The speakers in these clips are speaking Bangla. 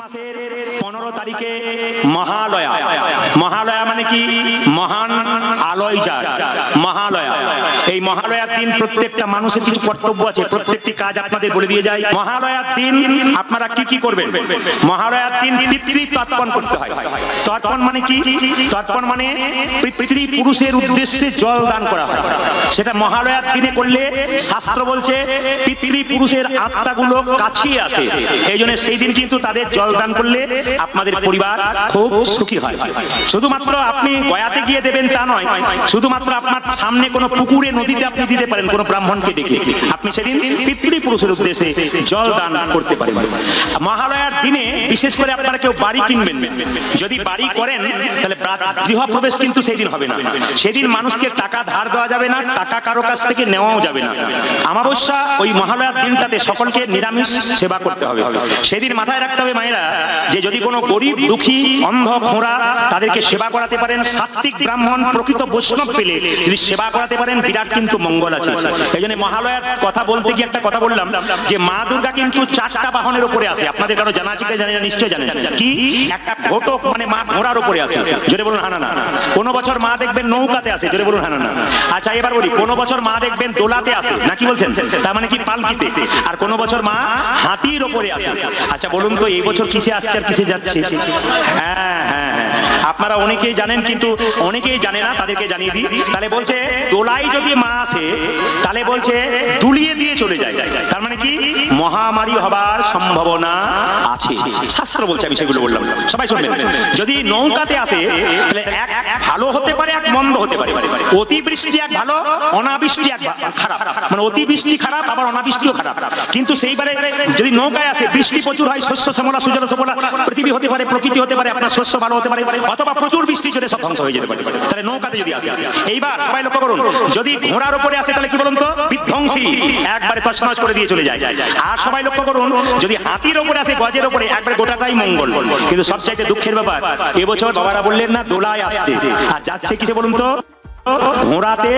মাসের 15 তারিখে মহালয়া। মহালয়া মানে কি? মহান আলোয় যায় মহালয়া। এই মহালয়ার দিন প্রত্যেকটা মানুষের কিছু কর্তব্য আছে, প্রত্যেকটি কাজ আপনাদের বলে দিয়ে যায়। মহালয়ার দিন আপনারা কি কি করবেন? মহালয়ার দিন পিতৃ তর্পণ করতে হয়। তর্পণ মানে কি? তর্পণ মানে পিতৃ পুরুষের উদ্দেশ্যে জল দান করা হয়। সেটা মহালয়ার দিনে করলে শাস্ত্র বলছে পিতৃ পুরুষের আত্মাগুলো কাছে আসে। এই জন্য সেই দিন কিন্তু তাদের জল দান করলে আপনাদের পরিবার খুব সুখী হয়। শুধুমাত্র আপনি গয়াতে গিয়ে দেবেন তা নয়, শুধুমাত্র আপনার সামনে কোনো পুকুরে নদীতে আপনি দিতে পারেন কোনো ব্রাহ্মণকে ডেকে। আপনি সেদিন পিতৃ পুরুষের উদ্দেশ্যে জল দান করতে পারেন। মহালয়ার দিনে বিশেষ করে আপনারা কেউ বাড়ি কিনবেন, যদি বাড়ি করেন তাহলে গৃহপ্রবেশ কিন্তু সেই দিন হবে না। সেদিন মানুষকে টাকা ধার দেওয়া যাবে না, টাকা কারো কাছ থেকে নেওয়াও যাবে না। অমাবস্যা ওই মহালয়ার দিনটাতে সকলকে নিরামিষ সেবা করতে হবে। সেদিন মাথায় রাখতে হবে মায়েরা যে যদি কোনো গরিব দুঃখী অন্ধ খোঁড়া তাদেরকে সেবা করাতে পারেন, সাত্বিক ব্রাহ্মণ প্রকৃত বৈষ্ণব পেলে যদি সেবা করাতে পারেন বিরাট কিন্তু মঙ্গল আছে। এই জন্য মহালয়ার কথা বলতে গিয়ে একটা কথা বললাম যে মা দুর্গা কিন্তু 4টা বাহনের উপরে আসে। আপনাদের কারো জানা আছে কি? জানেন? নিশ্চয় জানেন। কি? একটা ঘটক মানে মা ঘোড়ার উপরে আসে। জোরে বলুন হ্যাঁ না। কোনো বছর মা দেখবেন নৌকাতে আসে। জোরে বলুন হ্যাঁ না। আচ্ছা এবার বলি, কোনো বছর মা দেখবেন দোলাতে আসে, নাকি বলছেন? তার মানে কি পালকিতে। আর কোনো বছর মা হাতির উপরে আসে। আচ্ছা বলুন তো এই বছর কিসে আসছে আর কিসে যাচ্ছে? হ্যাঁ হ্যাঁ হ্যাঁ, আপনারা অনেকেই জানেন কিন্তু অনেকেই জানে না, তাদেরকে জানিয়ে দিই। তাহলে বলছে দোলাই যদি মা আসে তাহলে বলছে দুলিয়ে দিয়ে চলে যায়। তার মানে কি? মহামারী হবার সম্ভাবনা আছে, শাস্ত্র বলছে। আমি সেগুলো বললাম, সবাই শুনবেন। যদি নৌকাতে আসে তাহলে এক ভালো হতে পারে, এক মন্দ হতে পারে। অতিবৃষ্টি এক ভালো, অনাবৃষ্টি এক খারাপ। মানে অতিবৃষ্টি খারাপ, আবার অনাবৃষ্টিও খারাপ। কিন্তু সেইবারে যদি নৌকায় আসে বৃষ্টি প্রচুর হয়, শস্য শ্যামলা সুজল সুফলা পৃথিবী হতে পারে, প্রকৃতি হতে পারে, আপনার শস্য ভালো হতে পারে, অথবা প্রচুর বৃষ্টি চলে সব ধ্বংস হয়ে যেতে পারে। তাহলে নৌকাতে যদি আসে। এইবার সবাই লক্ষ্য করুন, যদি ঘোড়ার উপরে আসে তাহলে কি বলুন তো? বিধ্বংসী, একবারে তছনছ করে দিয়ে চলে যায়। আর সবাই লক্ষ্য করুন, যদি হাতির উপরে আসে, গজের উপরে, একবারে গোটাটাই মঙ্গল। কিন্তু সবচাইতে দুঃখের ব্যাপার এবছর বাবারা বললেন না দোলায় আসছে, আর যাচ্ছে কিসে বলুন তো? ঘোড়াতে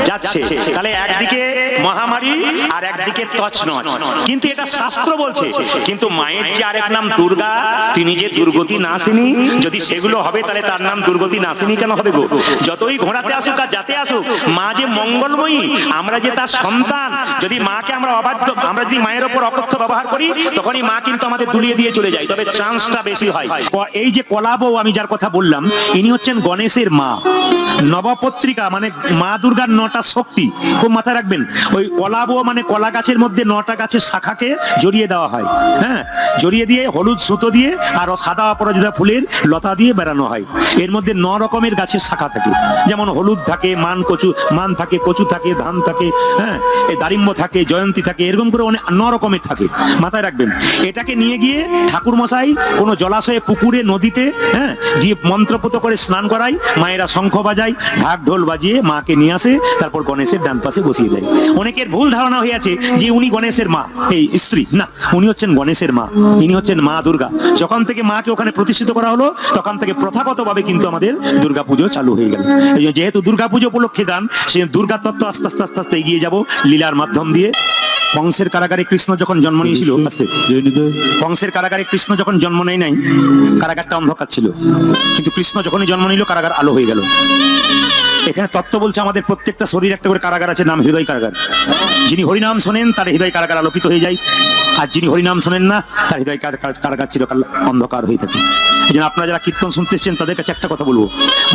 যাচ্ছে। তাহলে একদিকে মহামারী আর একদিকে তছনছ। কিন্তু এটা শাস্ত্র বলছে। কিন্তু মায়ের যে আরেক নাম দুর্গা, তিনি যে দুর্গতি নাশিনী, যদি সেগুলো হবে তাহলে তার নাম দুর্গতি নাশিনী কেন হবে গো? যতই ঘোড়াতে আসুক আর যাতে আসুক, মা যে মঙ্গলময়ী, আমরা যে তার সন্তান। যদি মাকে আমরা অবাধ্য, আমরা যদি মায়ের ওপর অকথ্য ব্যবহার করি, তখনই মা কিন্তু আমাদের দুলিয়ে দিয়ে চলে যায়। তবে চান্সটা বেশি হয়। এই যে কলাবউ আমি যার কথা বললাম, ইনি হচ্ছেন গণেশের মা। নবপত্রিকা মানে মা দুর্গার 9টা শক্তি, খুব মাথায় রাখবেন। ওই কলাবউ মানে কলা গাছের মধ্যে 9টা গাছের শাখাকে জড়িয়ে দেওয়া হয়। হ্যাঁ, জড়িয়ে দিয়ে হলুদ সুতো দিয়ে আর সাদা অপরাজিতা ফুলের লতা দিয়ে বেড়ানো হয়। এর মধ্যে 9 রকমের গাছের শাখা থাকে, যেমন হলুদ থাকে, মান থাকে, কচু থাকে, ধান থাকে, হ্যাঁ, এই দারিম্ব থাকে, জয়ন্তী থাকে, এরকম করে অনেক 9 রকমের থাকে। মাথায় রাখবেন। এটাকে নিয়ে গিয়ে ঠাকুর মশাই কোনো জলাশয়ে, পুকুরে, নদীতে, হ্যাঁ, গিয়ে মন্ত্রপুত করে স্নান করায়। মায়েরা শঙ্খ বাজায়, ঢাক ঢোল বাজিয়ে মাকে নিয়ে আসে, তারপর গণেশের ডান পাশে বসিয়ে দেয়। অনেকের ভুল ধারণা হয়ে আছে যে উনি গণেশের মা, এই স্ত্রী। না, উনি হচ্ছেন গণেশের মা, ইনি হচ্ছেন মা দুর্গা। যখন থেকে মাকে ওখানে প্রতিষ্ঠিত করা হলো, তখন থেকে প্রথাগতভাবে কিন্তু আমাদের দুর্গাপুজো চালু হয়ে গেল। যেহেতু দুর্গাপুজো উপলক্ষে গান, সেই দুর্গা তত্ত্ব আস্তে আস্তে আস্তে আস্তে এগিয়ে যাব লীলার মাধ্যম দিয়ে। কংসের কারাগারে কৃষ্ণ যখন জন্ম নিয়েছিল, কংসের কারাগারে কৃষ্ণ যখন জন্ম নেয় নাই, কারাগারটা অন্ধকার ছিল। কিন্তু কৃষ্ণ যখনই জন্ম নিল, কারাগার আলো হয়ে গেল। এখানে তত্ত্ব বলছে আমাদের প্রত্যেকটা শরীর একটা করে কারাগার আছে, নাম হৃদয় কারাগার। যিনি হরিনাম শোনেন তার হৃদয় কারাগার আলোকিত হয়ে যায়, আর যিনি হরিনাম শোনেন না তার হৃদয় কারাগার চিরকাল অন্ধকার হয়ে থাকে। এই জন্য আপনারা যারা কীর্তন শুনতে এসছেন তাদের কাছে একটা কথা বলবো,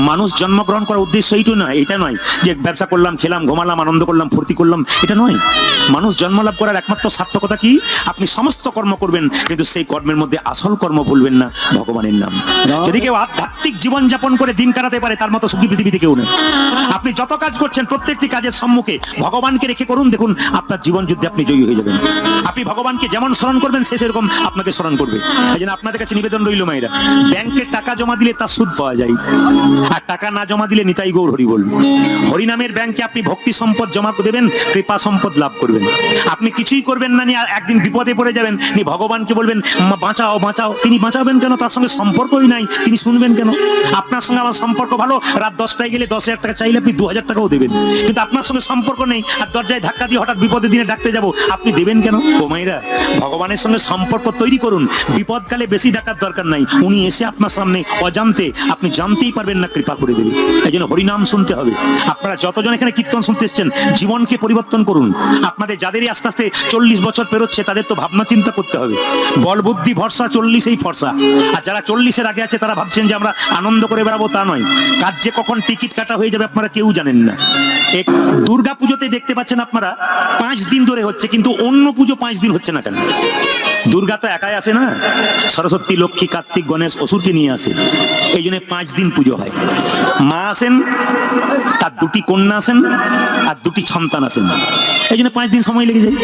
মানুষ জন্মগ্রহণ করার উদ্দেশ্য এইটা নয়, এটা নয় যে ব্যবসা করলাম, খেলাম, ঘুমালাম, আনন্দ করলাম, ফুর্তি করলাম, এটা নয়। মানুষ জন্মলাভ করার একমাত্র সার্থকতা কি? আপনি সমস্ত কর্ম করবেন, কিন্তু সেই কর্মের মধ্যে আসল কর্ম ভুলবেন না, ভগবানের নাম। যদি কেউ আধ্যাত্মিক জীবন যাপন করে দিন কাটাতে পারে, তার মতো সুখী পৃথিবীতে কেউ নেই। আপনি যত কাজ করছেন প্রত্যেকটি কাজের সম্মুখে ভগবানকে রেখে করুন, দেখুন আপনার জীবন যুদ্ধে আপনি জয়ী হয়ে যাবেন। আপনি ভগবানকে যেমন স্মরণ করবেন, সে সেরকম আপনাকে স্মরণ করবে। এই জন্য আপনাদের কাছে নিবেদন রইল মায়েরা, ব্যাংকে টাকা জমা দিলে তার সুদ পাওয়া যায়, আর টাকা না জমা দিলে নিতাই গৌর হরি বল। হরিনামের ব্যাংকে আপনি ভক্তি সম্পদ জমা দেবেন, কৃপা সম্পদ লাভ করবেন। আপনি কিছুই করবেন না, একদিন বিপদে পড়ে যাবেন, ভগবানকে বলবেন বাঁচাও বাঁচাও, তিনি বাঁচাবেন কেন? তার সঙ্গে সম্পর্কই নাই, তিনি শুনবেন কেন? আপনার সঙ্গে আমার সম্পর্ক ভালো, রাত 10টায় গেলে 10,000 টাকা চাইলে আপনি 2,000 টাকাও দেবেন, কিন্তু আপনার সঙ্গে সম্পর্ক নেই, আর দরজায় ধাক্কা দিয়ে হঠাৎ বিপদের দিনে ডাকতে যাব, আপনি দেবেন কেন? ও মাইরা, ভগবানের সঙ্গে সম্পর্ক তৈরি করুন, বিপদকালে বেশি ডাকার দরকার নাই, উনি এসে আপনার সামনে অজান্তে, আপনি জানতেই পারবেন না, কৃপা করে দেবে। এই জন্য হরিনাম শুনতে হবে। আপনারা যতজন এখানে কীর্তন শুনতে এসছেন, জীবনকে পরিবর্তন করুন। আপনাদের যাদেরই আস্তে আস্তে 40 বছর পেরোচ্ছে, তাদের তো ভাবনা চিন্তা করতে হবে। বল বুদ্ধি ভরসা 40এই ফর্সা। আর যারা 40-এর আগে আছে তারা ভাবছেন যে আমরা আনন্দ করে বেড়াবো, তা নয়। কাজে কখন টিকিট কাটা হয়ে যাবে আপনারা কেউ জানেন না। এক দুর্গা পুজোতে দেখতে পাচ্ছেন আপনারা 5 দিন ধরে হচ্ছে, কিন্তু অন্য পুজো 5 দিন হচ্ছে না কেন? দুর্গা তো একাই আসে না, সরস্বতী, লক্ষ্মী, কার্তিক, গণেশ, অসুরকে নিয়ে আসে। এই জন্য 5 দিন পুজো হয়। মা আসেন, তার 2টি কন্যা আসেন, আর 2টি সন্তান আসেন। এই জন্য 5 দিন সময় লেগে যায়।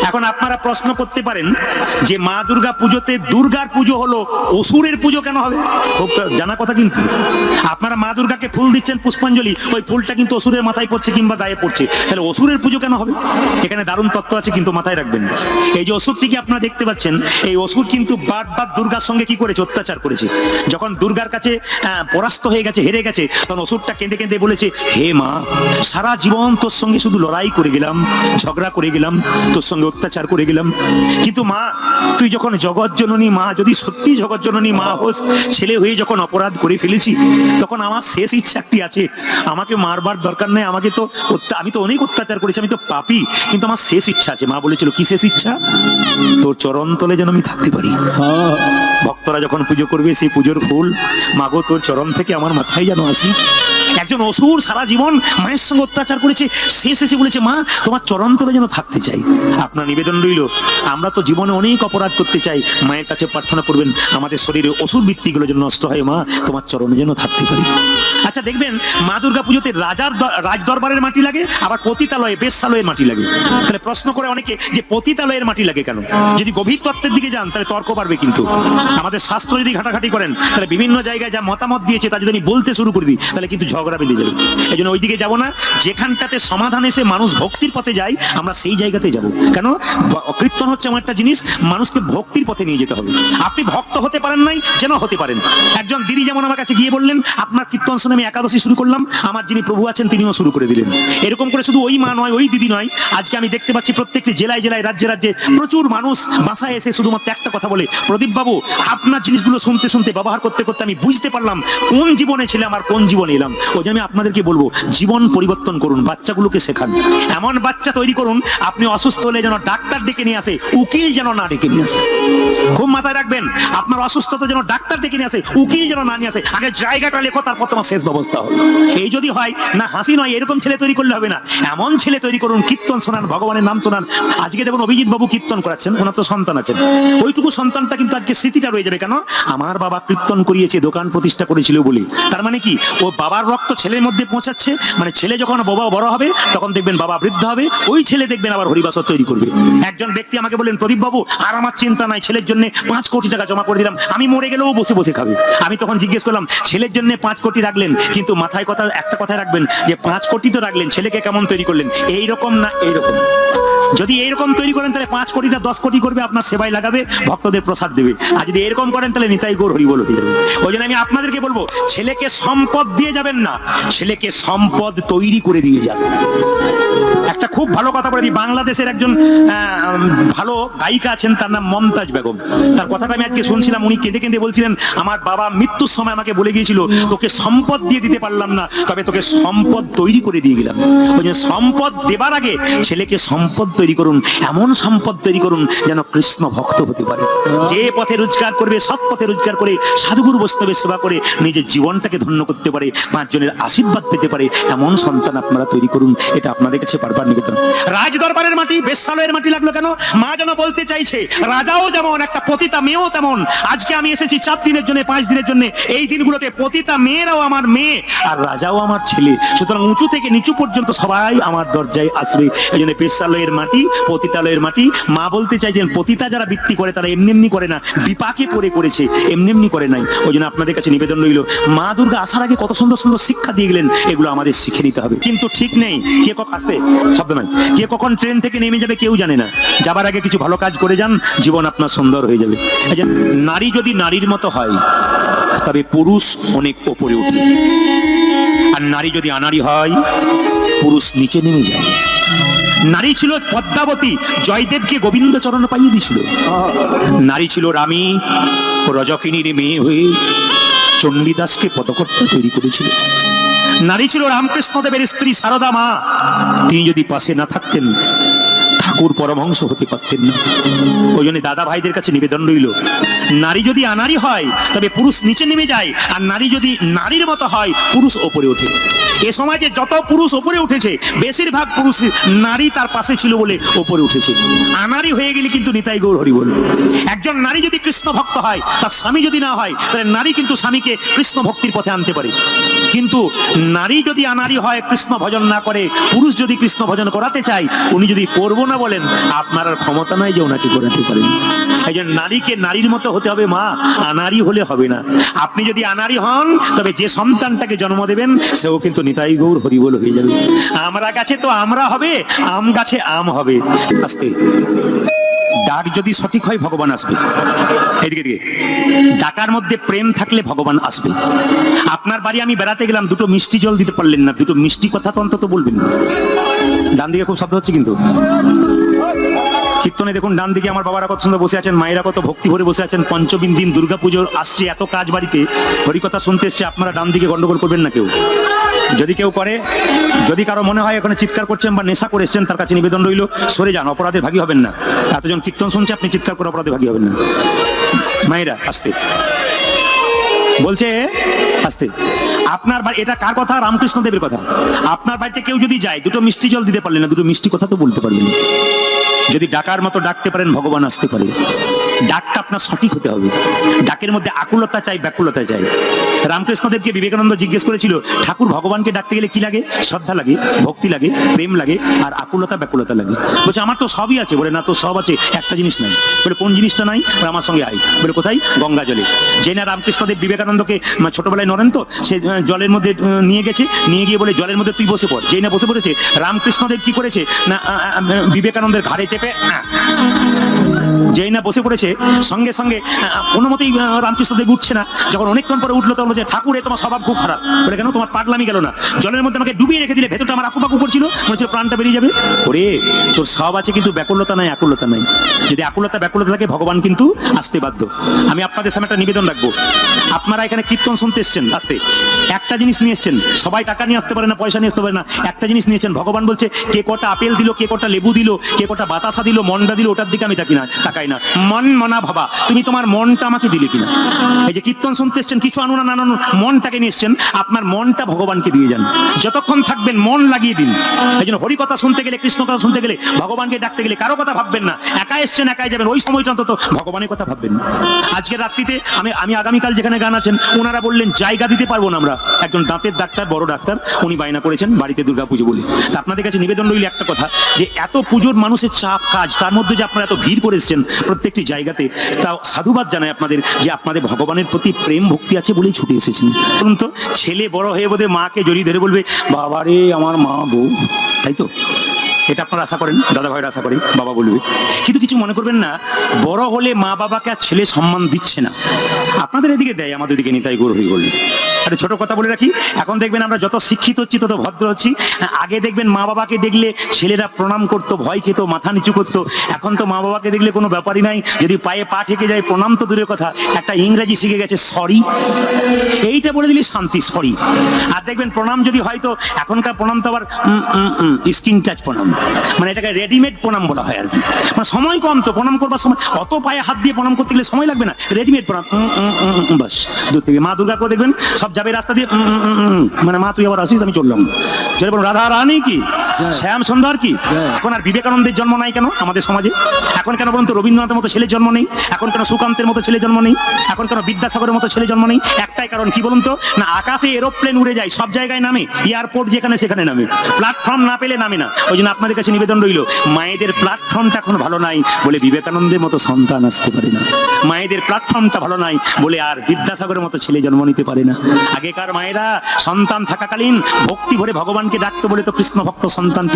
এখন আপনারা প্রশ্ন করতে পারেন যে মা দুর্গা পুজোতে দুর্গার পুজো হলো, অসুরের পুজো কেন হবে? খুব জানা কথা। কিন্তু আপনারা মা দুর্গাকে ফুল দিচ্ছেন, পুষ্পাঞ্জলি, ওই ফুলটা কিন্তু অসুরের মাথায় পড়ছে কিংবা গায়ে পড়ছে, তাহলে অসুরের পুজো কেন হবে? এখানে দারুণ তত্ত্ব আছে, কিন্তু মাথায় রাখবেন। এই যে অসুরটিকে আপনারা দেখতে পাচ্ছেন, এই অসুর কিন্তু বারবার দুর্গার সঙ্গে কি করেছে? অত্যাচার করেছে। যখন দুর্গার কাছে পরাস্ত হয়ে গেছে, হেরে গেছে, তখন অসুরটা কেঁদে কেঁদে বলেছে, হে মা, সারা জীবন তোর সঙ্গে শুধু লড়াই করে গেলাম, ঝগড়া করে গেলাম, তোর সঙ্গে অত্যাচার করে গেলাম, কিন্তু মা তুই যখন জগৎ জননী মা, যদি সত্যি জগৎ জননী মা হোস, ছেলে হয়ে যখন অপরাধ করে ফেলেছি, তখন আমার শেষ ইচ্ছা একটি আছে, আমাকে মারবার দরকার নেই, আমাকে তো আমি তো অনেক অত্যাচার করেছি, আমি তো পাপী, কিন্তু আমার শেষ ইচ্ছা আছে। মা বলেছিল, কি শেষ ইচ্ছা? তোর চরণ তলে যেন আমি থাকতে পারি। ভক্তরা যখন পুজো করবে, সেই পুজোর ফুল, মাগো তোর চরণ থেকে আমার মাথায় যেন আসি। একজন অসুর সারা জীবন মায়ের সঙ্গে অত্যাচার করেছে, শেষ এসে বলেছে, মা তোমার চরণ তলে যেন থাকতে চাই। আপনার নিবেদন রইল, আমরা তো জীবনে অনেক অপরাধ করতে চাই, মায়ের কাছে প্রার্থনা করবেন আমাদের শরীরে অসুর বৃত্তিগুলো যেন নষ্ট হয়, মা তোমার চরণে যেন থাকতে পারি। আচ্ছা দেখবেন, মা দুর্গা পুজোতে রাজ দরবারের মাটি লাগে, আবার পতিতালয়ে, বেশ্যালয়ের মাটি লাগে। তাহলে প্রশ্ন করে অনেকে যে পতিতালয়ের মাটি লাগে কেন? যদি গভীর তত্ত্বের দিকে যান তাহলে তর্ক পারবে, কিন্তু আমাদের শাস্ত্র যদি ঘাটাঘাটি করেন, তাহলে বিভিন্ন জায়গায় যা মতামত দিয়েছে তা যদি আমি বলতে শুরু করে দিই, তাহলে কিন্তু ঝগড়া বেঁধে যাবে। এই জন্য ওই দিকে যাবো না। যেখানটাতে সমাধান এসে মানুষ ভক্তির পথে যায়, আমরা সেই জায়গাতে যাব। কেন? কীর্তন হচ্ছে এমন একটা জিনিস, মানুষকে ভক্তির পথে নিয়ে যেতে হবে। আপনি ভক্ত হতে পারেন নাই, যেন হতে পারেন। একজন দিদি যেমন আমার কাছে গিয়ে বললেন, আপনার কীর্তন শুনে আমি একাদশী শুরু করলাম, আমার যিনি প্রভু আছেন তিনিও শুরু করে দিলেন। এরকম করে শুধু ওই মা নয়, ওই দিদি নয়, আজকে আমি দেখতে পাচ্ছি প্রত্যেকটি জেলায় জেলায়, রাজ্যে রাজ্যে প্রচুর মানুষ বাসায় এসে শুধুমাত্র একটা কথা বলে, প্রদীপ বাবু আপনার জিনিসগুলো শুনতে শুনতে, ব্যবহার করতে করতে আমি বুঝতে পারলাম কোন জীবনে ছিলাম আর কোন জীবনে এলাম। ওই জন্য আমি আপনাদেরকে বলবো, জীবন পরিবর্তন করুন, বাচ্চাগুলোকে শেখান, এমন বাচ্চা তৈরি করুন, আপনি অসুস্থ হলে যেন ডাক্তার ডেকে নিয়ে আসে, উকিল যেন না ডেকে নিয়ে আসে। খুব মাথায় রাখবেন, আপনার অসুস্থতা যেন ডাক্তার ডেকে নিয়ে আসে, উকিল যেন না নিয়ে আসে। আগে জায়গাটা লেখো, তারপর তোমার শেষ ব্যবস্থা হবে। এই যদি হয় না, হাসি নয়, এরকম ছেলে তৈরি করলে হবে না। এমন ছেলে তৈরি করুন, কীর্তন শোনান, ভগবানের নাম শোনান। আজকে দেখুন অভিজিৎ বাবু কীর্তন করাচ্ছেন, ওনার তো সন্তান আছেন, ওইটুকু সন্তানটা কিন্তু আজকে স্মৃতিটা রয়ে যাবে। কেন? আমার বাবা কীর্তন করিয়েছে, দোকান প্রতিষ্ঠা করেছিল বলে। তার মানে কি? ও বাবার রক্ত ছেলের মধ্যে পৌঁছাচ্ছে, মানে ছেলে যখন বাবা বড় হবে, তখন দেখবেন বাবা বৃদ্ধ হবে, ওই ছেলে দেখবেন আবার হরিবাসর তৈরি করবে। একজন ব্যক্তি আমাকে বললেন, প্রদীপ বাবু আর আমার চিন্তা নাই, ছেলের জন্য 5 কোটি টাকা জমা করে দিলাম, আমি মরে গেলেও বসে বসে খাবে। আমি তখন জিজ্ঞেস করলাম, ছেলের জন্য 5 কোটি রাখলেন, কিন্তু মাথায় কথা একটা কথায় রাখবেন যে 5 কোটি তো রাখলেন, ছেলেকে কেমন তৈরি করলেন? এইরকম না এইরকম? যদি এইরকম তৈরি করেন, তাহলে 5 কোটিটা 10 কোটি করবে, আপনার সেবায় লাগাবে, ভক্তদের প্রসাদ দেবে। আর যদি এরকম করেন, তাহলে নিতাই গৌর হরিবল হয়ে যাবে। ওই জন্য আমি আপনাদেরকে বলবো, ছেলেকে সম্পদ দিয়ে যাবেন না, ছেলেকে সম্পদ তৈরি করে দিয়ে যাবেন। একটা খুব ভালো কথা বলে দিই, বাংলাদেশের একজন ভালো গায়িকা আছেন, তার নাম মমতাজ বেগম। তার কথাটা আমি আজকে শুনছিলাম, উনি কেঁদে কেঁদে বলছিলেন, আমার বাবা মৃত্যুর সময় আমাকে বলে গিয়েছিল, তোকে সম্পদ দিয়ে দিতে পারলাম না, তবে তোকে সম্পদ তৈরি করে দিয়ে গেলাম। ওই জন্য সম্পদ দেবার আগে ছেলেকে সম্পদ তৈরি করুন, এমন সম্পদ তৈরি করুন যেন কৃষ্ণ ভক্ত হতে পারে। যে পথে রোজগার করবে, সৎ পথে রোজগার করে, সাধুগুরু বৈষ্ণবের সেবা করে নিজের জীবনটাকে ধন্য করতে পারে, 5 জনের আশীর্বাদ পেতে পারে, এমন সন্তান আপনারা তৈরি করুন। এটা আপনাদের কাছে বারবার নিবেদন। রাজ দরবারের মাটি, বেশ্যালয়ের মাটি লাগলো কেন? মা যেন বলতে চাইছে, রাজাও যেমন, একটা পতিতা মেয়েও তেমন। আজকে আমি এসেছি 4 দিনের জন্য, 5 দিনের জন্য। এই দিনগুলোতে পতিতা মেয়েরাও আমার মেয়ে, আর রাজাও আমার ছেলে। সুতরাং উঁচু থেকে নিচু পর্যন্ত সবাই আমার দরজায় আসবে। এই জন্য বেশ্যালয়ের মাটি, পতিতালয়ের মাটি। মা বলতে চাইছেন, পতিতা যারা বৃত্তি করে তারা এমনি এমনি করে না, বিপাকে পড়ে করেছে, এমনি এমনি করে নাই। ওই জন্য আপনাদের কাছে নিবেদন রইল, মা দুর্গা আসার আগে কত সুন্দর সুন্দর শিক্ষা দিয়ে গেলেন, এগুলো আমাদের শিখে নিতে হবে। কিন্তু ঠিক নেই, কে কখন আসতে শব্দ নয়, কে কখন ট্রেন থেকে নেমে যাবে কেউ জানে না। যাবার আগে কিছু ভালো কাজ করে যান, জীবন আপনার সুন্দর হয়ে যাবে। নারী যদি নারীর মতো হয়, তবে পুরুষ অনেক ওপরে উঠে। আর নারী যদি আনাড়ি হয়, পুরুষ নিচে নেমে যায়। নারী ছিল পদ্মাবতী, জয়দেবকে গোবিন্দ চরণ পাইয়ে দিয়েছিল। নারী ছিল রামী, রজকিনীর মেয়ে হয়ে চণ্ডীদাসকে পদকর্তা তৈরি করেছিল। নারী ছিল রামকৃষ্ণদেবের স্ত্রী সারদা মা, তিনি যদি পাশে না থাকতেন ঠাকুর পরমহংস হতে পারতেন না। ওই জন্য দাদা ভাইদের কাছে নিবেদন রইল, নারী যদি আনারী হয় তবে পুরুষ নিচে নেমে যায়, আর নারী যদি নারীর মতো হয় পুরুষ ওপরে ওঠে। এ সমাজে যত পুরুষ ওপরে উঠেছে বেশিরভাগ পুরুষ নারী তার পাশে ছিল বলে ওপরে উঠেছে। আনারী হয়ে গেলে কিন্তু নিতাই গৌর হরি বল। একজন নারী যদি কৃষ্ণ ভক্ত হয়, তার স্বামী যদি না হয়, তাহলে নারী কিন্তু স্বামীকে কৃষ্ণ ভক্তির পথে আনতে পারে। কিন্তু নারী যদি আনারী হয়, কৃষ্ণ ভজন না করে, পুরুষ যদি কৃষ্ণ ভজন করাতে চায়, উনি যদি করবো না বলেন, আপনার আর ক্ষমতা নাই যে ওনাকে করাতে পারেন। এই জন্য নারীকে নারীর মতো হতে হবে মা, আনারী হলে হবে না। আপনি যদি আনারী হন তবে যে সন্তানটাকে জন্ম দেবেন সেও কিন্তু নিতাই গৌর হরি বল হয়ে যাবে। আমরা গাছে তো আমরা হবে, আম গাছে আম হবে। আস্তে ডাক যদি সঠিক হয় ভগবান আসবে। এদিকে দিকে ডাকার মধ্যে প্রেম থাকলে ভগবান আসবে। আপনার বাড়ি আমি বেড়াতে গেলাম, দুটো মিষ্টি জল দিতে পারলেন না, দুটো মিষ্টি কথা তো অন্তত বলবেন না। ডান দিকে খুব শব্দ হচ্ছে কিন্তু কীর্তনে দেখুন, ডান দিকে আমার বাবারা কত সুন্দর বসে আছেন, মায়েরা কত ভক্তি ভরে বসে আছেন। পঞ্চমী দিন দুর্গাপুজো আসছে, এত কাজ বাড়িতে, হরিকথা শুনতে এসছে। আপনারা ডান দিকে গন্ডগোল করবেন না কেউ। যদি কেউ করে, যদি কারো মনে হয় এখানে চিৎকার করছেন বা নেশা করে এসছেন, তার কাছে নিবেদন রইল সরে যান, অপরাধের ভাগী হবেন না। এতজন কীর্তন শুনছে, আপনি চিৎকার করে অপরাধের ভাগী হবেন না। মায়েরা আসতে বলছে, আসতে। আপনার বাড়ি, এটা কার কথা? রামকৃষ্ণ দেবের কথা। আপনার বাড়িতে কেউ যদি যায়, দুটো মিষ্টি জল দিতে পারলেন না, দুটো মিষ্টি কথা তো বলতে পারবেন। যদি ডাকার মতো ডাকতে পারেন ভগবান আসতে পারে। ডাকটা আপনার সঠিক হতে হবে। ডাকের মধ্যে আকুলতা চাই, ব্যাকুলতা চাই। রামকৃষ্ণদেবকে বিবেকানন্দ জিজ্ঞেস করেছিল, ঠাকুর ভগবানকে ডাকতে গেলে কি লাগে? শ্রদ্ধা লাগে, ভক্তি লাগে, প্রেম লাগে, আর আকুলতা ব্যাকুলতা লাগে। বলছে আমার তো সবই আছে। বলে না, তো সব আছে, একটা জিনিস নাই। বলে কোন জিনিসটা নাই? বলে আমার সঙ্গে আয়। বলে কোথায়? গঙ্গা জলে। যে না রামকৃষ্ণদেব বিবেকানন্দকে ছোটবেলায় নরেন তো, সে জলের মধ্যে নিয়ে গেছে, নিয়ে গিয়ে বলে জলের মধ্যে তুই বসে পড়। যেই না বসে পড়েছে, রামকৃষ্ণদেব কি করেছে না, বিবেকানন্দের ঘাড়ে চেপে যেই না বসে পড়েছে, সঙ্গে সঙ্গে কোনো মতেই রামকৃষ্ণদেব উঠছে না। যখন অনেকক্ষণ পরে উঠলো তখন বলছে, ঠাকুর এ তোমার স্বভাব খুব খারাপ। বলে কেন? তোমার পাগলামি গেল না? জলের মধ্যে আমাকে ডুবিয়ে রেখে দিলে, ভেতরটা আমার আকুপাকু করছিল, মনে হচ্ছে প্রাণটা বেরিয়ে যাবে। ওরে তোর সব আছে কিন্তু ব্যাকুলতা নাই, আকুলতা নাই। যদি আকুলতা ব্যাকুলতা থাকে ভগবান কিন্তু আসতে বাধ্য। আমি আপনাদের সামনে একটা নিবেদন রাখবো। আপনারা এখানে কীর্তন শুনতে এসছেন, আসতে একটা জিনিস নিয়ে এসছেন। সবাই টাকা নিয়ে আসতে পারে না, পয়সা নিয়ে আসতে পারে না, একটা জিনিস নিয়েছেন। ভগবান বলছে, কে কটা আপেল দিল, কে কটা লেবু দিল, কে কটা বাতাসা দিল, মন্ডা দিল, ওটার দিকে আমি তাকাই না। মন মনা ভাবা, তুমি তোমার মনটা আমাকে দিলে কিনা। এই যে কীর্তন শুনতে এসছেন, কিছু আনুন না আনুন, মনটাকে নিয়ে এসছেন, আপনার মনটা ভগবানকে দিয়ে যান। যতক্ষণ থাকবেন মন লাগিয়ে দিন। এই জন্য হরি কথা শুনতে গেলে, কৃষ্ণ কথা শুনতে গেলে, ভগবানকে ডাকতে গেলে কারো কথা ভাববেন না। একা এসছেন, একাই যাবেন, ওই সময়টা অন্তত ভগবানের কথা ভাববেন। আজকের রাত্রিতে আমি আগামীকাল যেখানে গান আছেন, ওনারা বললেন জায়গা দিতে পারবো না আমরা। একজন দাঁতের ডাক্তার, বড় ডাক্তার, উনি বায়না করেছেন বাড়িতে দুর্গাপুজো বলে। তা আপনাদের কাছে নিবেদন রইল একটা কথা, যে এত পুজোর মানুষের চাপ কাজ, তার মধ্যে যে আপনারা এত ভিড় করে এসছেন প্রত্যেকটি জায়গাতে, তাও সাধুবাদ জানাই আপনাদের, যে আপনাদের ভগবানের প্রতি প্রেম ভক্তি আছে বলেই ছুটে এসেছেন। বলুন তো, ছেলে বড় হয়ে বোধহয় মাকে জড়িয়ে ধরে বলবে, বাবা রে আমার মা বউ, তাই তো? এটা আপনারা আশা করেন, দাদা ভাইরা আশা করেন বাবা বলবে। কিন্তু কিছু মনে করবেন না, বড় হলে মা বাবাকে আর ছেলে সম্মান দিচ্ছে না। আপনাদের এদিকে দেয়, আমাদের দিকে নিতাই গৌর হরি বলবে। একটা ছোট কথা বলে রাখি, এখন দেখবেন আমরা যত শিক্ষিত হচ্ছি তত ভদ্র হচ্ছি। আগে দেখবেন মা বাবাকে দেখলে ছেলেরা প্রণাম করতো, ভয় খেত, মাথা নিচু করতো। এখন তো মা বাবাকে দেখলে কোনো ব্যাপারই নাই, যদি পায়ে পা ঠেকে যায় প্রণাম তো দূরের কথা, একটা ইংরেজি শিখে গেছে সরি, এইটা বলে দিলে শান্তি, সরি। আর দেখবেন প্রণাম যদি হয়তো, এখনকার প্রণাম তো আবার স্কিন টাচ প্রণাম, মানে এটাকে রেডিমেড প্রণাম বলা হয় আর কি। মানে সময় কম তো প্রণাম করবার সময়, অত পায়ে হাত দিয়ে প্রণাম করতে গেলে সময় লাগবে না, রেডিমেড প্রণাম, বাস দূর থেকে। মা দুর্গাকে দেখবেন সব যাবে রাস্তা দিয়ে, মানে মা তুই আবার আসিস, আমি চললাম। যদি বলুন রাধা রানী কি, শ্যাম সুন্দর কি। এখন আর বিবেকানন্দের জন্ম নাই কেন আমাদের সমাজে? এখন কেন বলুন তো রবীন্দ্রনাথের মতো ছেলের জন্ম নেই? এখন কেন সুকান্তের মতো ছেলে জন্ম নেই? এখন কেন বিদ্যাসাগরের মতো ছেলে জন্ম নেই? একটাই কারণ, কি বলুন তো, না আকাশে এরোপ্লেন উড়ে যায়, সব জায়গায় নামে, এয়ারপোর্ট যেখানে সেখানে নামে, প্ল্যাটফর্ম না পেলে নামে না। ওই জন্য আপনাদের কাছে নিবেদন রইল, মায়েদের প্ল্যাটফর্মটা এখন ভালো নাই বলে বিবেকানন্দের মতো সন্তান আসতে পারে না। মায়েদের প্ল্যাটফর্মটা ভালো নাই বলে আর বিদ্যাসাগরের মতো ছেলে জন্ম নিতে পারে না। আগেকার মায়েরা সন্তান থাকাকালীন ভক্তি ভরে ভগবানকে ডাকতো বলে তো কৃষ্ণ ভক্ত সন্তান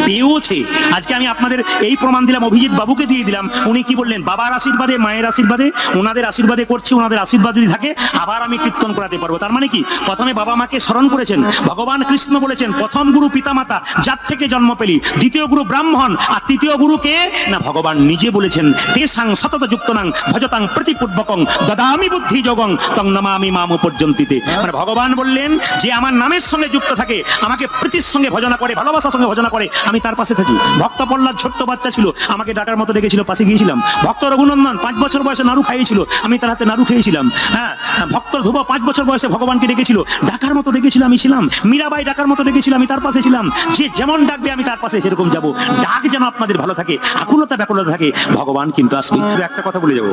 পেয়েওছে। আজকে আমি আপনাদের এই প্রমাণ দিলাম, অভিজিৎ বাবুকে দিয়ে দিলাম। উনি কি বললেন? বাবার আশীর্বাদে, মায়ের আশীর্বাদে, ওনাদের আশীর্বাদে করছি, ওনাদের আশীর্বাদ যদি থাকে আবার আমি কীর্তন করাতে পারবো। তার মানে কি? প্রথমে বাবা মাকে স্মরণ করেছেন। ভগবান কৃষ্ণ বলেছেন প্রথম গুরু পিতামাতা, যার থেকে জন্ম পেলি, দ্বিতীয় গুরু ব্রাহ্মণ, আর তৃতীয় গুরু কে না ভগবান নিজে বলেছেন তেসাং সতত যুক্তনাং ভজতাং প্রতিপূর্বকং দদামি বুদ্ধি যোগং তং নমামি মাম পর্যন্তিতে। মানে ভগবান বললেন যে আমার নামের সঙ্গে যুক্ত থাকে, আমাকে প্রীতির সঙ্গে ভজনা করে, ভালোবাসার সঙ্গে ভজনা করে, আমি তার পাশে থাকি। ভক্ত প্রহ্লাদ ছোট্ট বাচ্চা ছিল, আমাকে ডাকার মতো ডেকেছিল, পাশে গিয়েছিলাম। ভক্ত রঘুনন্দন 5 বছর বয়সে নাড়ু খাইয়েছিল, আমি তার হাতে নাড়ু খেয়েছিলাম। হ্যাঁ, ভক্ত ধ্রুব 5 বছর বয়সে ভগবানকে ডেকেছিল, ডাকার মতো ডেকেছিল, আমি ছিলাম। মীরাবাই ডাকার মতো ডেকেছিল, আমি তার পাশে ছিলাম। যে যেমন ডাকবে আমি তার পাশে সেরকম যাব। ডাক যেন আপনাদের ভালো থাকে, আকুলতা ব্যাকুলতা থাকে, ভগবান কিন্তু আসবে। একটা কথা বলে যাবো,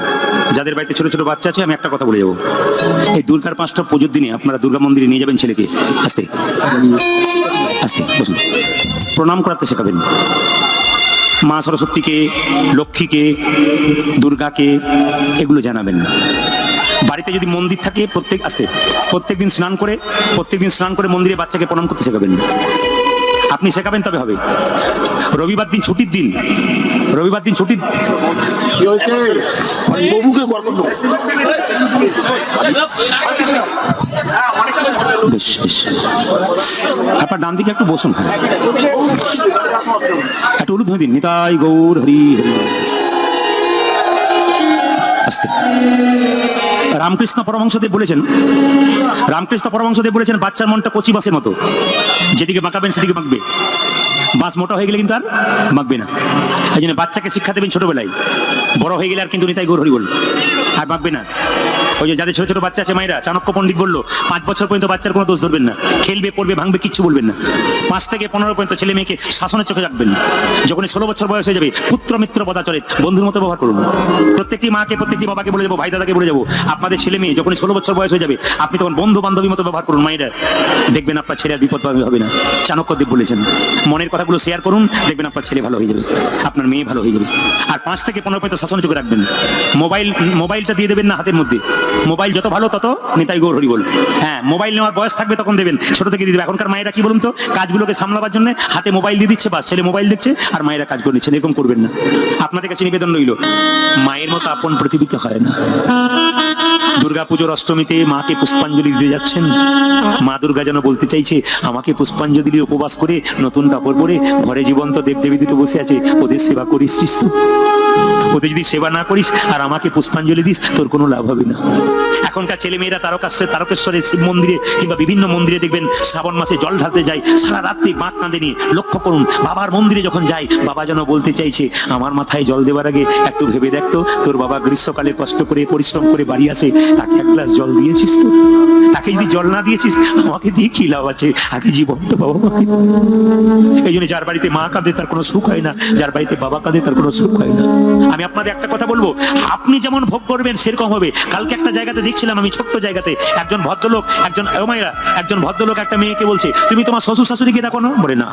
যাদের বাড়িতে ছোট ছোট বাচ্চা আছে, আমি একটা কথা বলে যাবো। এই দুর্গার 5টা পুজোর দিনে আপনারা দুর্গা মন্দিরে নিয়ে যাবেন ছেলেকে, আস্তে আস্তে বসুন, প্রণাম করাতে শেখাবেন। মা সরস্বতীকে, লক্ষ্মীকে, দুর্গাকে এগুলো জানাবেন। বাড়িতে যদি মন্দির থাকে প্রত্যেকদিন স্নান করে মন্দিরে বাচ্চাকে প্রণাম করতে শেখাবেন। আপনি শেখাবেন তবে হবে। রবিবার দিন ছুটির দিন, বেশ বেশ, আপনার ডান দিকে একটু বসুন, একটু উলুদ হয়ে দিন। নিতাই গৌর হরি হরি। আস্তে। রামকৃষ্ণ পরমহংসদেব বলেছেন বাচ্চার মনটা কচি বাঁশের মতো, যেদিকে বাঁকাবেন সেদিকে বাঁকবে। বাঁশ মোটা হয়ে গেলে কিন্তু আর বাঁকবে না। এই জন্য বাচ্চাকে শিক্ষা দেবেন ছোটবেলায়, বড় হয়ে গেলে আর কিন্তু নিতাই গৌর হরি বল আর বাঁকবে না। ওই যে যাদের ছোট ছোট বাচ্চা আছে মায়েরা, চাণক্য পণ্ডিত বললো 5 বছর পর্যন্ত বাচ্চার কোনো দোষ ধরবেন না, খেলবে পড়বে ভাঙবে কিচ্ছু বলবেন না। 5 থেকে 15 পর্যন্ত ছেলে মেয়েকে শাসনের চোখে রাখবেন। যখন 16 বছর বয়স হয়ে যাবে, পুত্র মিত্র বদাচরে বন্ধুর মতো ব্যবহার করুন। প্রত্যেকটি মাকে, প্রত্যেকটি বাবাকে বলে যাবো, ভাই দাদাকে বলে যাবো, আপনাদের ছেলে মেয়ে যখন 16 বছর বয়স হয়ে যাবে, আপনি তখন বন্ধু বান্ধবীর মতো ব্যবহার করুন। মায়েরা দেখবেন আপনার ছেলে আর বিপদ হবে না। চাণক্যদেব বলেছেন মনের কথাগুলো শেয়ার করুন, দেখবেন আপনার ছেলে ভালো হয়ে যাবে, আপনার মেয়ে ভালো হয়ে যাবে। আর 5 থেকে 15 পর্যন্ত শাসনের চোখে রাখবেন। মোবাইলটা দিয়ে দেবেন না হাতের মধ্যে। মোবাইল যত ভালো তত নিতাই গৌর হরি বল। হ্যাঁ, মোবাইল নেওয়ার বয়স থাকবে তখন দেবেন, ছোট থেকে দিয়ে দেবে। এখনকার মায়েরা কি বলুন তো, কাজগুলোকে সামলাবার জন্য হাতে মোবাইল দিয়ে দিচ্ছে, বাস ছেলে মোবাইল দেখছে আর মায়েরা কাজ করে নিচ্ছেন। এরকম করবেন না। আপনাদের কাছে নিবেদন রইল, মায়ের মতো আপন পৃথিবীতে হয় না। দুর্গাপুজোর অষ্টমীতে মাকে পুষ্পাঞ্জলি দিতে যাচ্ছেন, মা দুর্গা যেন বলতে চাইছে আমাকে পুষ্পাঞ্জলি দিয়ে উপবাস করে নতুন কাপড় পরে ঘরে জীবন্ত দেবদেবী দুটো বসে আছে, ওদের সেবা করিস তো? ওদের যদি সেবা না করিস আর আমাকে পুষ্পাঞ্জলি দিস, তোর কোনো লাভ হবে না। এখনকার ছেলে মেয়েরা তারকেশ্বরের শিব মন্দিরে কিংবা বিভিন্ন মন্দিরে দেখবেন শ্রাবণ মাসে জল ঢালতে যায়, সারা রাত্রি বাঁক কাঁদে নিয়ে। লক্ষ্য করুন, বাবার মন্দিরে যখন যায়, বাবা যেন বলতে চাইছে আমার মাথায় জল দেওয়ার আগে একটু ভেবে দেখতো, তোর বাবা গ্রীষ্মকালে কষ্ট করে পরিশ্রম করে বাড়ি আসে, তাকে 1 গ্লাস জল দিয়েছিস তো? তাকে যদি জল না দিয়েছিস আমাকে দিয়ে কি লাভ আছে? আগে জীবন্ত বাবা মাকে। এই জন্য যার বাড়িতে মা কাঁদে তার কোনো সুখ হয় না, যার বাড়িতে বাবা কাঁদে তার কোনো সুখ হয় না। আমি আপনাদের একটা কথা বলবো, আপনি যেমন ভোগ করবেন সেরকম হবে। কালকে একটা জায়গাতে দেখছিলাম আমি, ছোট্ট জায়গাতে একজন ভদ্রলোক, একজন ভদ্রলোক একটা মেয়েকে বলছে তুমি তোমার শ্বশুর শাশুড়িকে দেখো না? বলে না,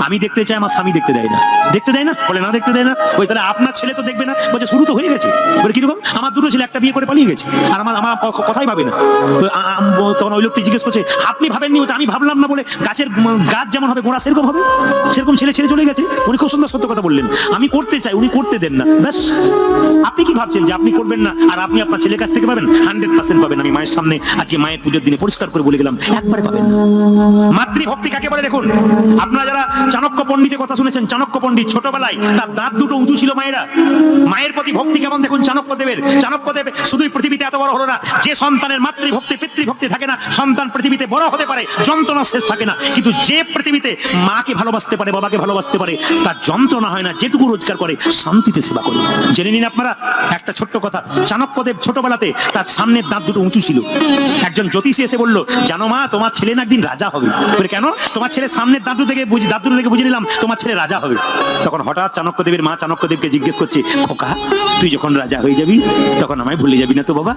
আমি দেখতে চাই, আমার স্বামী দেখতে দেয় না। দেখতে দেয় না? বলে না দেখতে দেয় না। ওই তাহলে আপনার ছেলে তো দেখবে না? বলছে শুরু তো হয়ে গেছে। বলে কিরকম? আমার 2টো ছেলে, একটা বিয়ে করে পালিয়ে গেছে আর আমার কথাই ভাবে না। তখন ওই লোকটি জিজ্ঞেস করছে আপনি ভাবেননি? বলছে আমি ভাবলাম না। বলে গাছ যেমন হবে গোড়া সেরকম হবে, সেরকম ছেলে ছেড়ে চলে গেছে। উনি খুব সুন্দর সত্য কথা বললেন, আমি করতে চাই, উনি করতে দেন না। ব্যাস, আপনি কি ভাবছেন যে আপনি করবেন না আর আপনি আপনার ছেলের কাছ থেকে পাবেন? 100% পাবেন। আমি মায়ের সামনে আজকে মায়ের পুজোর দিনে পরিষ্কার করে বলে গেলাম, একবারে পাবেন না। মাতৃভক্তি কাকে বলে দেখুন। আপনারা যারা চাণক্য পণ্ডিতের কথা শুনেছেন, চাণক্য পণ্ডিত ছোটবেলায় তার দাঁত দুটো উঁচু ছিল। মায়ের প্রতি ভক্তি কেমন দেখুন চাণক্যদেবের। চাণক্যদেব শুধুই পৃথিবীতে এত বড় হলো না, যে সন্তানের মাতৃভক্তি পিতৃভক্তি থাকে না, সন্তান পৃথিবীতে বড় হতে পারে, যন্ত্রণা শেষ থাকে না। কিন্তু যে পৃথিবীতে মাকে ভালোবাসতে পারে, বাবাকে ভালোবাসতে পারে, তার যন্ত্রণা হয় না, যেটুকু রোজগার করে শান্তিতে সেবা করে। জেনে নিন আপনারা একটা ছোট্ট কথা, চাণক্যদেব ছোটবেলাতে তার সামনের দাঁত দুটো উঁচু ছিল। একজন জ্যোতিষী এসে বলল, জানো মা তোমার ছেলে না একদিন রাজা হবে। বলে কেন? তোমার ছেলে সামনের দাঁত দুটো থেকে বুঝে নিলাম তোমার ছেলে রাজা হবে। তখন হঠাৎ চাণক্যদেবের মা চাণক্যদেবকে জিজ্ঞেস করছে, খোকা তুই যখন রাজা হয়ে যাবি তখন আমায় ভুলে যাবি না তো বাবা?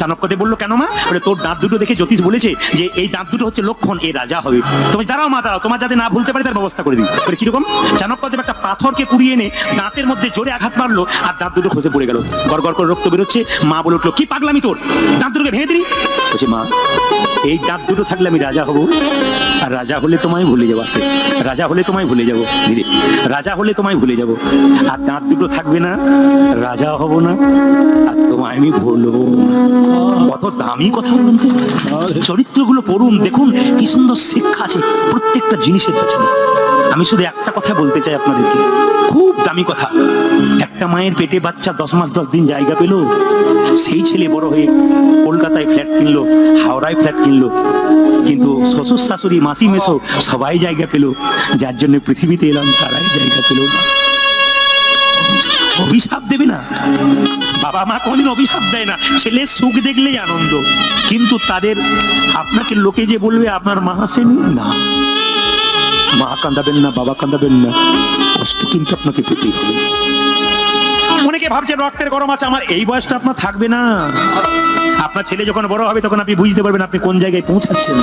চাণক্যদেব বললো কেন মা? বলে তোর দাঁত দুটো দেখে জ্যোতিষ বলেছে যে এই দাঁত দুটো হচ্ছে লক্ষণ, এ রাজা হবে। তুমি দাঁড়াও মা, দাঁড়াও, তোমার যাতে না ভুলতে পারে তার ব্যবস্থা করে দিই। বলে কিরকম? চাণক্যদেব একটা পাথরকে কুড়িয়ে এনে দাঁতের মধ্যে জোরে আঘাত মারলো আর দাঁত দুটো খসে পড়ে গেল, গড়গড় করে রক্ত বেরোচ্ছে। মা বলে উঠলো, কি পাগলামি তোর, দাঁত দুটোকে ভেঙে দিলি? বলছে মা এই দাঁত দুটো থাকলে আমি রাজা হব আর রাজা হলে তোমায় ভুলে যাবো আস্তে, রাজা হলে তোমায় ভুলে যাবো ধীরে, রাজা হলে তোমায় ভুলে যাবো, আর দাঁত দুটো থাকবে না, রাজা হব না, আর তোমায় আমি ভুলবো না। কত দামি কথা বলুন তো, চরিত্রগুলো পড়ুন, দেখুন কি সুন্দর শিক্ষা আছে প্রত্যেকটা জিনিসের পেছনে। আমি শুধু একটা কথা বলতে চাই আপনাদেরকে, খুব দামি কথা। একটা মায়ের পেটে বাচ্চা 10 মাস 10 দিন জায়গা পেল, সেই ছেলে বড় হয়ে কলকাতায় ফ্ল্যাট কিনলো, হাওড়ায় ফ্ল্যাট কিনলো, কিন্তু শ্বশুর শাশুড়ি মাসি মেসো সবাই জায়গা পেল, যার জন্য পৃথিবীতে এলাম তারাই জায়গা পেল না। অভিশাপ দেবে না, বাবা মা কোনদিন অভিশাপ দেয় না, ছেলের সুখ দেখলেই আনন্দ, কিন্তু তাদের আপনাকে লোকে যে বলবে আপনার মা আসেনি, না, মা কাঁদাবেন না, বাবা কাঁদাবেন না, কষ্ট কিন্তু আপনাকে পেতেই হবে। অনেকে ভাবছেন রক্তের গরম আছে আমার, এই বয়সটা আপনার থাকবে না। আপনার ছেলে যখন বড় হবে তখন আপনি বুঝতে পারবেন আপনি কোন জায়গায় পৌঁছাচ্ছেন।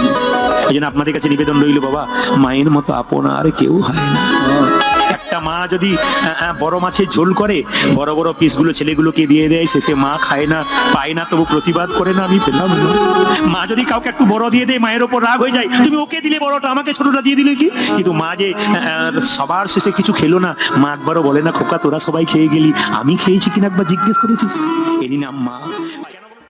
এই জন্য আপনাদের কাছে নিবেদন রইল, বাবা মায়ের মতো আপন আর কেউ হয় না। একটা মা যদি বড় মাছের ঝোল করে, বড় বড় পিসগুলো ছেলেগুলোকে দিয়ে দেয়, শেষে মা খায় না, পায় না, তবু প্রতিবাদ করে না আমি পেলাম না। মা যদি কাউকে একটু বড় দিয়ে দেয়, মায়ের ওপর রাগ হয়ে যায়, তুমি ওকে দিলে বড়টা, আমাকে ছোটটা দিয়ে দিলে কি। কিন্তু মা যে সবার শেষে কিছু খেলো না, মা একবারও বলে না খোকা তোরা সবাই খেয়ে গেলি, আমি খেয়েছি কিনা একবার জিজ্ঞেস করেছিস? এরই নাম মা।